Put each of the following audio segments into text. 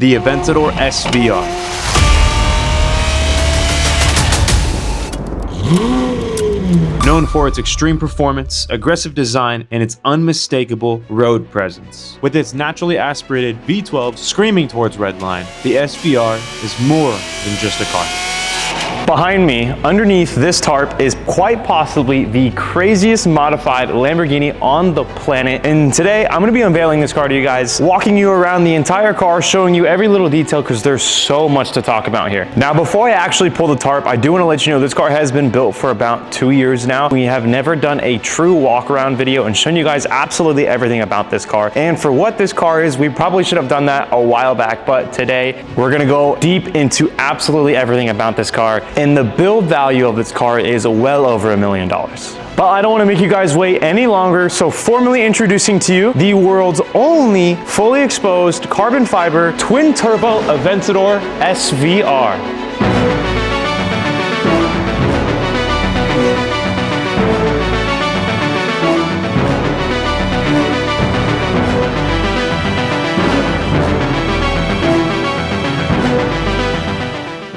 the Aventador SVR. Known for its extreme performance, aggressive design, and its unmistakable road presence. With its naturally aspirated V12 screaming towards redline, the SVR is more than just a car. Behind me, underneath this tarp, is quite possibly the craziest modified Lamborghini on the planet. And today, I'm gonna be unveiling this car to you guys, walking you around the entire car, showing you every little detail, because there's so much to talk about here. Now, before I actually pull the tarp, I do wanna let you know this car has been built for about 2 years now. We have never done a true walk around video and shown you guys absolutely everything about this car. And for what this car is, we probably should have done that a while back, but today, we're gonna go deep into absolutely everything about this car. And the build value of this car is well over $1 million. But I don't want to make you guys wait any longer, so formally introducing to you the world's only fully exposed carbon fiber twin turbo Aventador SVR.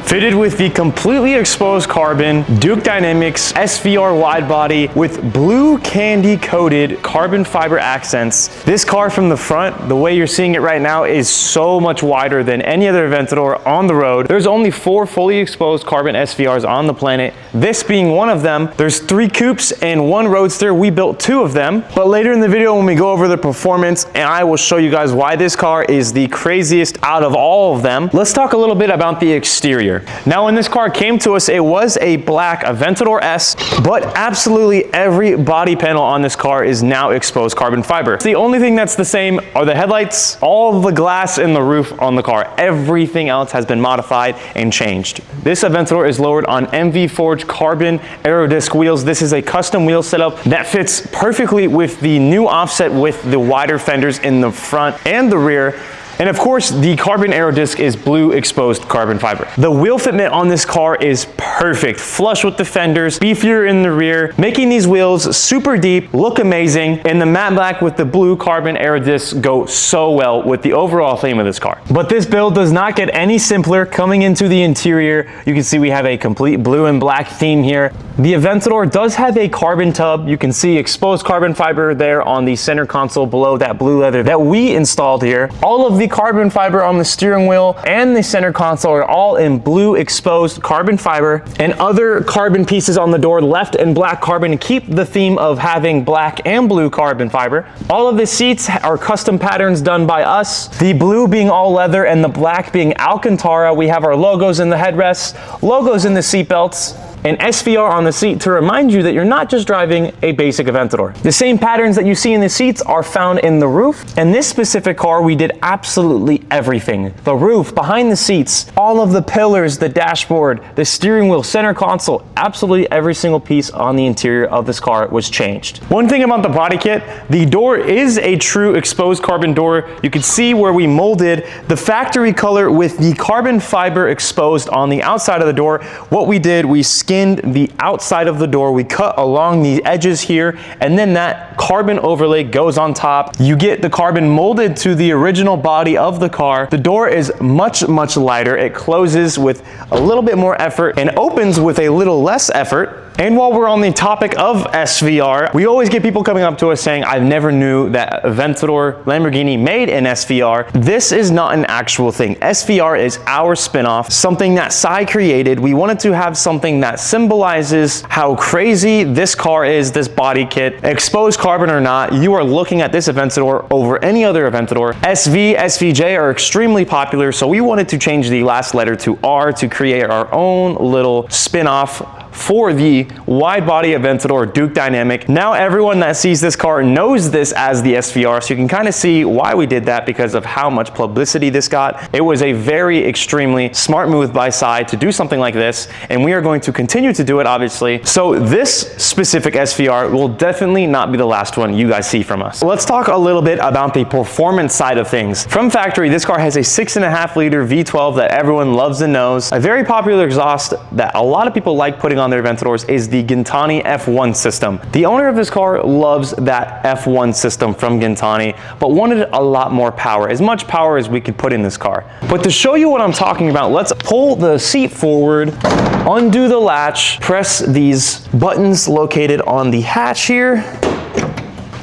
Fitted with the completely exposed carbon Duke Dynamics SVR wide body with blue candy coated carbon fiber accents. This car from the front, the way you're seeing it right now, is so much wider than any other Aventador on the road. There's only 4 fully exposed carbon SVRs on the planet, this being one of them. There's 3 coupes and 1 roadster. We built 2 of them. But later in the video, when we go over the performance, and I will show you guys why this car is the craziest out of all of them, let's talk a little bit about the exterior. Now, when this car came to us, it was a black Aventador S, but absolutely every body panel on this car is now exposed carbon fiber. The only thing that's the same are the headlights, all the glass in the roof on the car. Everything else has been modified and changed. This Aventador is lowered on MV Forged carbon aerodisc wheels. This is a custom wheel setup that fits perfectly with the new offset with the wider fenders in the front and the rear. And of course, the carbon aero disc is blue exposed carbon fiber. The wheel fitment on this car is perfect, flush with the fenders, beefier in the rear, making these wheels super deep, look amazing, and the matte black with the blue carbon aero discs go so well with the overall theme of this car. But this build does not get any simpler. Coming into the interior, you can see we have a complete blue and black theme here. The Aventador does have a carbon tub. You can see exposed carbon fiber there on the center console below that blue leather that we installed here. All of the carbon fiber on the steering wheel and the center console are all in blue exposed carbon fiber, and other carbon pieces on the door left in black carbon to keep the theme of having black and blue carbon fiber. All of the seats are custom patterns done by us, the blue being all leather and the black being Alcantara. We have our logos in the headrests, logos in the seat belts, and SVR on the seat to remind you that you're not just driving a basic Aventador. The same patterns that you see in the seats are found in the roof. And this specific car, we did absolutely everything. The roof, behind the seats, all of the pillars, the dashboard, the steering wheel, center console, absolutely every single piece on the interior of this car was changed. One thing about the body kit, the door is a true exposed carbon door. You can see where we molded the factory color with the carbon fiber exposed on the outside of the door. What we did, we skinned the outside of the door, we cut along the edges here, and then that carbon overlay goes on top. You get the carbon molded to the original body of the car. The door is much lighter. It closes with a little bit more effort and opens with a little less effort. And while we're on the topic of SVR, we always get people coming up to us saying, I never knew that Aventador Lamborghini made an SVR. This is not an actual thing. SVR is our spinoff, something that Sai created. We wanted to have something that symbolizes how crazy this car is, this body kit. Exposed carbon or not, you are looking at this Aventador over any other Aventador. SV, SVJ are extremely popular, so we wanted to change the last letter to R to create our own little spinoff for the wide body Aventador Duke Dynamic. Now everyone that sees this car knows this as the SVR, so you can kind of see why we did that because of how much publicity this got. It was a very extremely smart move by Sai to do something like this, and we are going to continue to do it, obviously. So this specific SVR will definitely not be the last one you guys see from us. Let's talk a little bit about the performance side of things. From factory, this car has a 6.5 liter V12 that everyone loves and knows, a very popular exhaust that a lot of people like putting on their Aventadors is the Gintani F1 system. The owner of this car loves that F1 system from Gintani, but wanted a lot more power, as much power as we could put in this car. But to show you what I'm talking about, let's pull the seat forward, undo the latch, press these buttons located on the hatch here.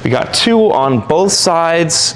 We got two on both sides,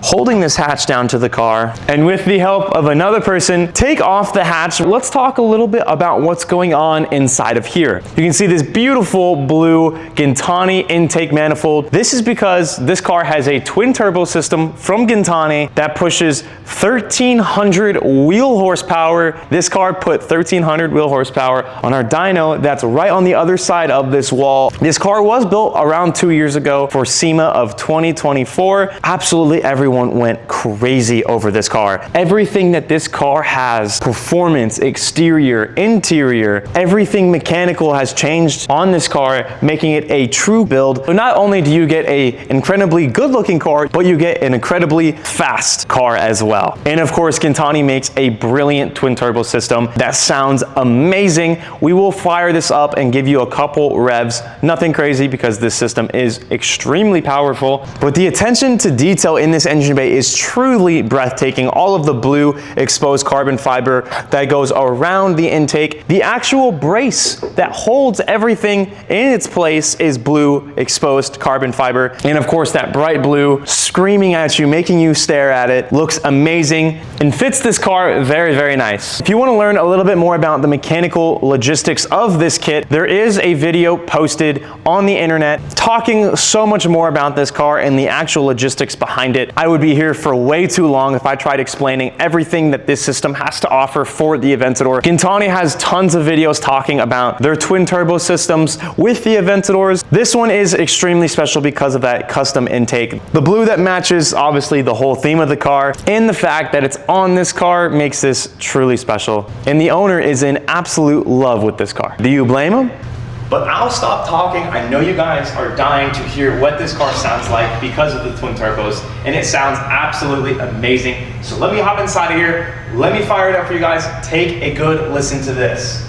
holding this hatch down to the car. And with the help of another person, take off the hatch. Let's talk a little bit about what's going on inside of here. You can see this beautiful blue Gintani intake manifold. This is because this car has a twin turbo system from Gintani that pushes 1,300 wheel horsepower. This car put 1,300 wheel horsepower on our dyno that's right on the other side of this wall. This car was built around 2 years ago for SEMA of 2024. Absolutely everyone went crazy over this car. Everything that this car has, performance, exterior, interior, everything mechanical has changed on this car, making it a true build. So not only do you get an incredibly good looking car, but you get an incredibly fast car as well. And of course, Gintani makes a brilliant twin turbo system that sounds amazing. We will fire this up and give you a couple revs. Nothing crazy because this system is extremely powerful, but the attention to detail in this engine bay is truly breathtaking. All of the blue exposed carbon fiber that goes around the intake. The actual brace that holds everything in its place is blue exposed carbon fiber. And of course, that bright blue screaming at you, making you stare at it, looks amazing and fits this car very, very nice. If you want to learn a little bit more about the mechanical logistics of this kit, there is a video posted on the internet talking so much more about this car and the actual logistics behind it. I would be here for way too long if I tried explaining everything that this system has to offer for the Aventador. Gintani has tons of videos talking about their twin turbo systems with the Aventadors. This one is extremely special because of that custom intake. The blue that matches obviously the whole theme of the car, and the fact that it's on this car makes this truly special. And the owner is in absolute love with this car. Do you blame him? But I'll stop talking. I know you guys are dying to hear what this car sounds like because of the twin turbos, and it sounds absolutely amazing. So let me hop inside of here. Let me fire it up for you guys. Take a good listen to this.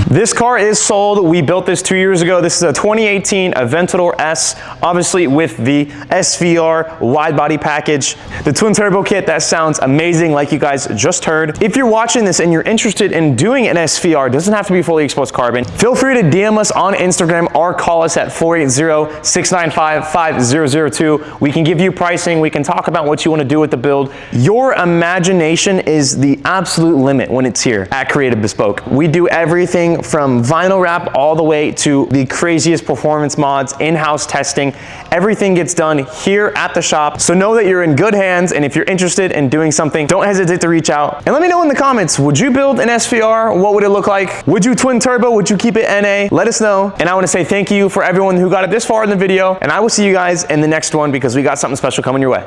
This car is sold. We built this 2 years ago. This is a 2018 Aventador S, obviously with the SVR wide body package. The twin turbo kit, that sounds amazing like you guys just heard. If you're watching this and you're interested in doing an SVR, doesn't have to be fully exposed carbon, feel free to DM us on Instagram or call us at 480-695-5002. We can give you pricing. We can talk about what you want to do with the build. Your imagination is the absolute limit when it's here at Creative Bespoke. We do everything from vinyl wrap all the way to the craziest performance mods, in-house testing. Everything gets done here at the shop. So know that you're in good hands, and if you're interested in doing something, don't hesitate to reach out. And let me know in the comments, would you build an SVR? What would it look like? Would you twin turbo? Would you keep it NA? Let us know. And I want to say thank you for everyone who got it this far in the video, and I will see you guys in the next one because we got something special coming your way.